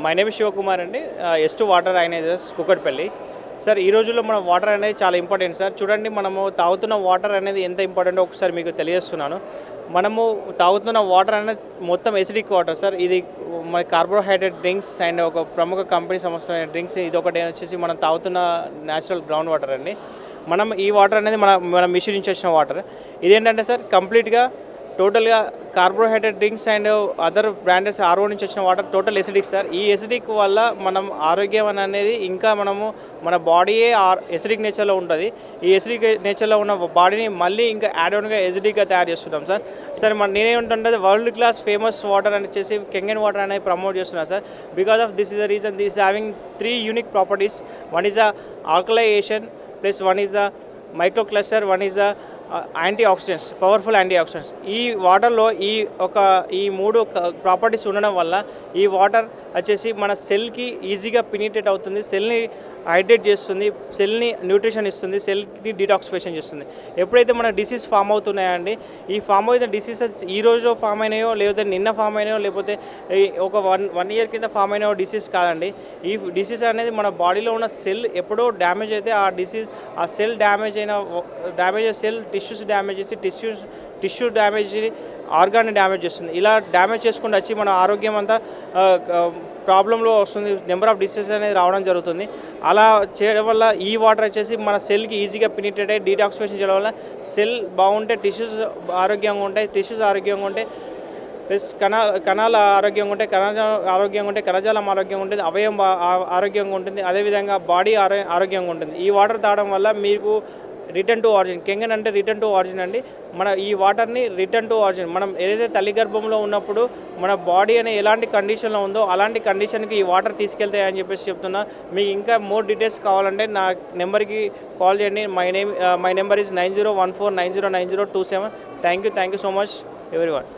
My name Shivakumar అండి. ఎస్2 water ఐనేజెస్ Kukatpally. Sir, ఈ రోజుల్లో మన వాటర్ అనేది చాలా ఇంపార్టెంట్ సార్. చూడండి, మనము తాగుతున్న వాటర్ అనేది ఎంత ఇంపార్టెంటో ఒకసారి మీకు తెలియజేస్తున్నాను. మనము తాగుతున్న వాటర్ అనేది మొత్తం ఎసిడిక్ వాటర్ సార్. ఇది మన కార్బోహైడ్రేట్ డ్రింక్స్ అండ్ ఒక ప్రముఖ కంపెనీ సంస్థ డ్రింక్స్ ఇదొకటి వచ్చేసి మనం తాగుతున్న న్యాచురల్ గ్రౌండ్ వాటర్ అండి. మనం ఈ వాటర్ అనేది మన మిషన్ నుంచి వచ్చిన వాటర్. ఇదేంటంటే సార్, కంప్లీట్గా టోటల్గా carbohydrate drinks and other బ్రాండెడ్స్ RO నుంచి వచ్చిన వాటర్ టోటల్ ఎసిడిక్ సార్. ఈ ఎసిడిక్ వల్ల మనం ఆరోగ్యం అనేది ఇంకా మన బాడీయే ఎసిడిక్ నేచర్లో ఉంటుంది. ఈ ఎసిడిక్ నేచర్లో ఉన్న బాడీని మళ్ళీ ఇంకా యాడ్ ఆన్గా ఎసిడిక్గా తయారు చేస్తున్నాం సార్. సార్ నేనేమంటుంటే వరల్డ్ క్లాస్ ఫేమస్ వాటర్ అని వచ్చేసి కెంగన్ వాటర్ అనేది ప్రమోట్ చేస్తున్నాను సార్. Because of this is the reason this having 3 unique properties. One is the alkalisation, plus one is the micro cluster, one is the antioxidants, powerful antioxidants. ఈ వాటర్లో ఈ 3 properties ఉండడం వల్ల ఈ water వచ్చేసి మన సెల్కి ఈజీగా పెనిట్రేట్ అవుతుంది, సెల్ని హైడ్రేట్ చేస్తుంది, సెల్ని న్యూట్రిషన్ ఇస్తుంది, సెల్ని డిటాక్సిఫికేషన్ చేస్తుంది. ఎప్పుడైతే మన డిసీజ్ ఫామ్ అవుతున్నాయండి, ఈ ఫామ్ అయిన డిసీజెస్ ఈ రోజు ఫామ్ అయినాయో, లేకపోతే నిన్న ఫామ్ అయినాయో, లేకపోతే ఒక వన్ ఇయర్ కింద ఫామ్ అయిన డిసీజ్ కాదండి. ఈ డిసీజ్ అనేది మన బాడీలో ఉన్న సెల్ ఎప్పుడో డ్యామేజ్ అయితే ఆ cell damage cell tissues damage చేసి టిష్యూ డ్యామేజ్ ఆర్గాన్ని డ్యామేజ్ చేస్తుంది. ఇలా డ్యామేజ్ చేసుకుంటూ వచ్చి మన ఆరోగ్యం అంతా ప్రాబ్లంలో వస్తుంది. నెంబర్ ఆఫ్ డిసీజెస్ అనేది రావడం జరుగుతుంది. అలా చేయడం వల్ల ఈ వాటర్ వచ్చేసి మన సెల్కి ఈజీగా పెనిట్రేట్ అయ్యి డీటాక్సిఫికేషన్ చేయడం వల్ల సెల్ బాగుంటే టిష్యూస్ ఆరోగ్యంగా ఉంటాయి, టిష్యూస్ ఆరోగ్యంగా ఉంటే ప్లస్ కణాలు ఆరోగ్యంగా ఉంటాయి, ఆరోగ్యంగా ఉంటే కణజాలం ఆరోగ్యంగా ఉంటుంది, అవయవం ఆరోగ్యంగా ఉంటుంది, అదేవిధంగా బాడీ ఆరోగ్యంగా ఉంటుంది. ఈ వాటర్ తాగడం వల్ల మీకు రిటర్న్ టు ఆరిజిన్, కెంగన్ అంటే రిటర్న్ టు ఆరిజిన్ అండి. మన ఈ వాటర్ని రిటర్న్ టు ఆరిజిన్, మనం ఏదైతే తల్లి గర్భంలో ఉన్నప్పుడు మన బాడీ అనే ఎలాంటి కండిషన్లో ఉందో అలాంటి కండిషన్కి ఈ వాటర్ తీసుకెళ్తాయని చెప్పేసి చెప్తున్నా. మీకు ఇంకా మోర్ డీటెయిల్స్ కావాలంటే నా నెంబర్కి కాల్ చేయండి. My number is 9014909027. Thank you so much everyone.